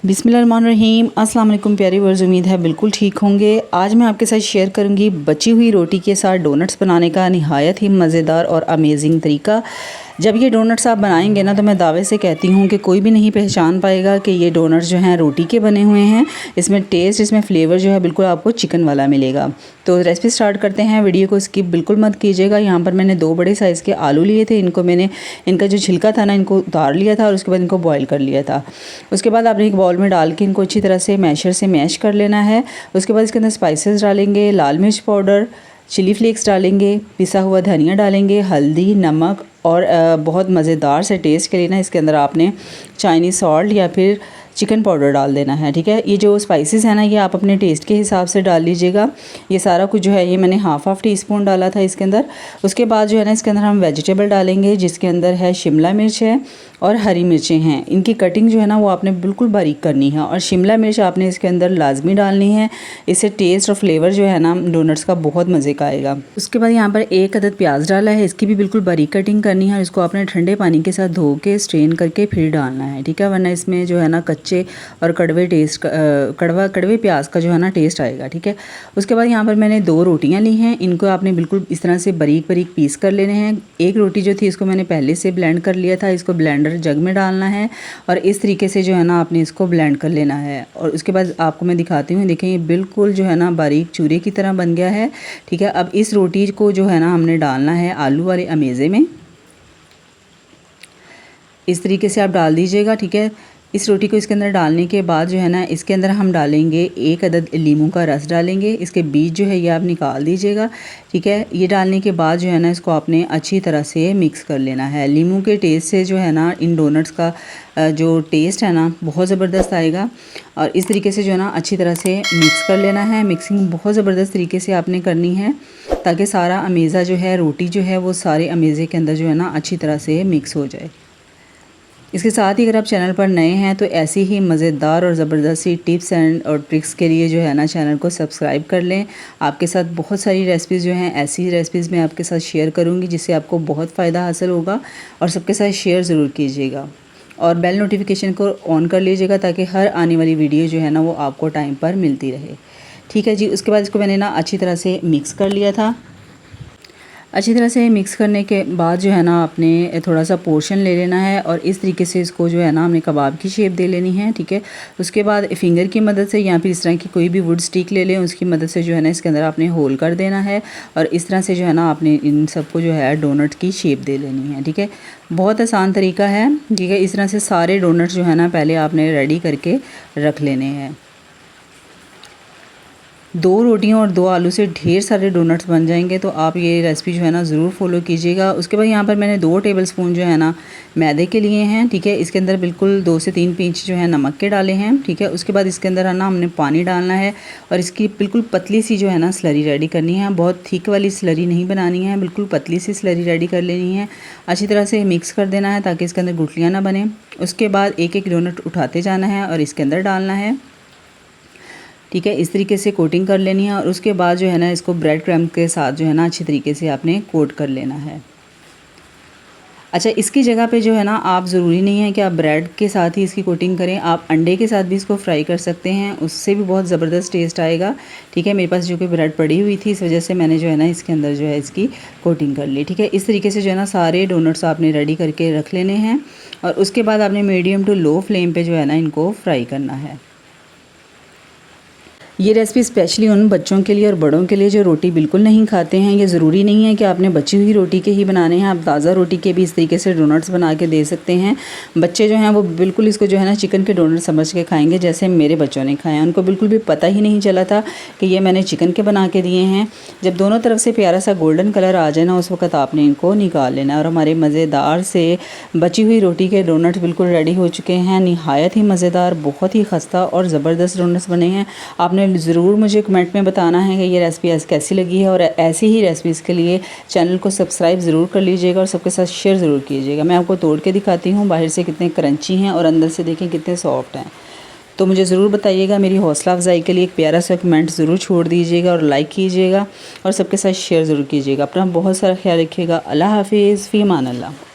बिस्मिल्लाहिर्रहमानिर्रहीम। अस्सलाम वालेकुम प्यारी वर्ज़, उम्मीद है बिल्कुल ठीक होंगे। आज मैं आपके साथ शेयर करूंगी बची हुई रोटी के साथ डोनट्स बनाने का नहायत ही मज़ेदार और अमेजिंग तरीका। जब ये डोनट्स आप बनाएंगे ना तो मैं दावे से कहती हूँ कि कोई भी नहीं पहचान पाएगा कि ये डोनट्स जो हैं रोटी के बने हुए हैं। इसमें टेस्ट, इसमें फ्लेवर जो है बिल्कुल आपको चिकन वाला मिलेगा। तो रेसिपी स्टार्ट करते हैं। वीडियो को स्किप बिल्कुल मत कीजिएगा। यहाँ पर मैंने 2 बड़े साइज़ के आलू लिए थे। इनका जो छिलका था ना, इनको उतार लिया था और उसके बाद इनको बॉयल कर लिया था। उसके बाद आपने एक बाउल में डाल के इनको अच्छी तरह से मैशर से मैश कर लेना है। उसके बाद इसके अंदर स्पाइसेस डालेंगे, लाल मिर्च पाउडर, चिली फ्लेक्स डालेंगे, पिसा हुआ धनिया डालेंगे, हल्दी, नमक और बहुत मज़ेदार से टेस्ट के लिए ना इसके अंदर आपने चाइनीज़ सॉल्ट या फिर चिकन पाउडर डाल देना है। ठीक है, ये जो स्पाइसेस है ना, ये आप अपने टेस्ट के हिसाब से डाल लीजिएगा। ये सारा कुछ जो है ये मैंने हाफ टी स्पून डाला था इसके अंदर। उसके बाद जो है ना इसके अंदर हम वेजिटेबल डालेंगे, जिसके अंदर है शिमला मिर्च है और हरी मिर्चें हैं। इनकी कटिंग जो है ना वो आपने बिल्कुल बारीक करनी है और शिमला मिर्च आपने इसके अंदर लाजमी डालनी है। इससे टेस्ट और फ्लेवर जो है ना डोनट्स का बहुत मज़े का आएगा। उसके बाद यहाँ पर 1 अदद प्याज डाला है, इसकी भी बिल्कुल बारीक कटिंग करनी है। इसको आपने ठंडे पानी के साथ धो के स्ट्रेन करके फिर डालना है। ठीक है, वरना इसमें जो है ना कच्चे और कड़वे प्याज का जो है ना टेस्ट आएगा। ठीक है, उसके बाद यहाँ पर मैंने 2 रोटियाँ ली हैं। इनको आपने बिल्कुल इस तरह से बारीक पीस कर लेने हैं। एक रोटी जो थी इसको मैंने पहले से ब्लेंड कर लिया था। इसको ब्लेंडर जग में डालना है और इस तरीके से जो है ना आपने इसको ब्लेंड कर लेना है। और उसके बाद आपको मैं दिखाती हूँ, देखें ये बिल्कुल जो है ना बारीक चूरे की तरह बन गया है। ठीक है, अब इस रोटी को जो है ना हमने डालना है आलू वाले अमेज़े में। इस तरीके से आप डाल दीजिएगा। ठीक है, इस रोटी को इसके अंदर डालने के बाद जो है ना इसके अंदर हम डालेंगे 1 अदद लीमू का रस डालेंगे। इसके बीज जो है ये आप निकाल दीजिएगा। ठीक है, ये डालने के बाद जो है ना इसको आपने अच्छी तरह से मिक्स कर लेना है। लीमू के टेस्ट से जो है ना इन डोनट्स का जो टेस्ट है ना बहुत ज़बरदस्त आएगा। और इस तरीके से जो है ना अच्छी तरह से मिक्स कर लेना है। मिक्सिंग बहुत ज़बरदस्त तरीके से आपने करनी है ताकि सारा अमेज़ा जो है, रोटी जो है वो सारे अमेज़े के अंदर जो है ना अच्छी तरह से मिक्स हो जाए। इसके साथ ही अगर आप चैनल पर नए हैं तो ऐसी ही मज़ेदार और ज़बरदस्त सी टिप्स एंड और ट्रिक्स के लिए जो है ना चैनल को सब्सक्राइब कर लें। आपके साथ बहुत सारी रेसिपीज़ जो हैं, ऐसी रेसिपीज़ मैं आपके साथ शेयर करूंगी जिससे आपको बहुत फ़ायदा हासिल होगा। और सबके साथ शेयर ज़रूर कीजिएगा और बेल नोटिफिकेशन को ऑन कर लीजिएगा ताकि हर आने वाली वीडियो जो है ना वो आपको टाइम पर मिलती रहे। ठीक है जी, उसके बाद इसको मैंने ना अच्छी तरह से मिक्स कर लिया था। अच्छी तरह से मिक्स करने के बाद जो है ना आपने थोड़ा सा पोर्शन ले लेना है और इस तरीके से इसको जो है ना हमने कबाब की शेप दे लेनी है। ठीक है, उसके बाद फिंगर की मदद से या फिर इस तरह की कोई भी वुड स्टिक ले लें, उसकी मदद से जो है ना इसके अंदर आपने होल कर देना है और इस तरह से जो है ना आपने इन सबको जो है डोनट की शेप दे लेनी है। ठीक है, बहुत आसान तरीका है। ठीक है, इस तरह से सारे डोनट्स जो है ना पहले आपने रेडी करके रख लेने हैं। 2 रोटियों और 2 आलू से ढेर सारे डोनट्स बन जाएंगे। तो आप ये रेसिपी जो है ना ज़रूर फॉलो कीजिएगा। उसके बाद यहाँ पर मैंने 2 टेबलस्पून जो है ना मैदे के लिए हैं। ठीक है, इसके अंदर बिल्कुल 2 से 3 पिंच जो है नमक के डाले हैं। ठीक है, उसके बाद इसके अंदर है ना हमने पानी डालना है और इसकी बिल्कुल पतली सी जो है ना स्लरी रेडी करनी है। बहुत थिक वाली स्लरी नहीं बनानी है, बिल्कुल पतली सी स्लरी रेडी कर लेनी है। अच्छी तरह से मिक्स कर देना है ताकि इसके अंदर गुठलियाँ ना बने। उसके बाद एक डोनट उठाते जाना है और इसके अंदर डालना है। ठीक है, इस तरीके से कोटिंग कर लेनी है और उसके बाद जो है ना इसको ब्रेड क्रम्ब के साथ जो है ना अच्छी तरीके से आपने कोट कर लेना है। अच्छा, इसकी जगह पे जो है ना आप ज़रूरी नहीं है कि आप ब्रेड के साथ ही इसकी कोटिंग करें, आप अंडे के साथ भी इसको फ्राई कर सकते हैं, उससे भी बहुत ज़बरदस्त टेस्ट आएगा। ठीक है, मेरे पास जो कि ब्रेड पड़ी हुई थी, इस वजह से मैंने जो है ना इसके अंदर जो है इसकी कोटिंग कर ली। ठीक है, इस तरीके से जो है ना सारे डोनट्स आपने रेडी करके रख लेने हैं और उसके बाद आपने मीडियम टू लो फ्लेम पर जो है ना इनको फ्राई करना है। ये रेसिपी स्पेशली उन बच्चों के लिए और बड़ों के लिए जो रोटी बिल्कुल नहीं खाते हैं। ये ज़रूरी नहीं है कि आपने बची हुई रोटी के ही बनाने हैं, आप ताज़ा रोटी के भी इस तरीके से डोनट्स बना के दे सकते हैं। बच्चे जो हैं वो बिल्कुल इसको जो है ना चिकन के डोनट समझ के खाएंगे, जैसे मेरे बच्चों ने खाया। उनको बिल्कुल भी पता ही नहीं चला था कि ये मैंने चिकन के बना के दिए हैं। जब दोनों तरफ से प्यारा सा गोल्डन कलर आ जाए ना, उस वक्त आपने इनको निकाल लेना है। और हमारे मज़ेदार से बची हुई रोटी के डोनट्स बिल्कुल रेडी हो चुके हैं। नहायत ही मज़ेदार, बहुत ही खस्ता और ज़बरदस्त डोनट्स बने हैं। आपने ज़रूर मुझे कमेंट में बताना है कि ये रेसिपी कैसी लगी है और ऐसी ही रेसिपीज़ के लिए चैनल को सब्सक्राइब ज़रूर कर लीजिएगा और सबके साथ शेयर ज़रूर कीजिएगा। मैं आपको तोड़ के दिखाती हूँ, बाहर से कितने क्रंची हैं और अंदर से देखें कितने सॉफ्ट हैं। तो मुझे ज़रूर बताइएगा, मेरी हौसला अफजाई के लिए एक प्यारा सा कमेंट ज़रूर छोड़ दीजिएगा और लाइक कीजिएगा और सबके साथ शेयर ज़रूर कीजिएगा। अपना बहुत सारा ख्याल रखिएगा। अल्लाह हाफिज़, फ़ी अमान अल्लाह।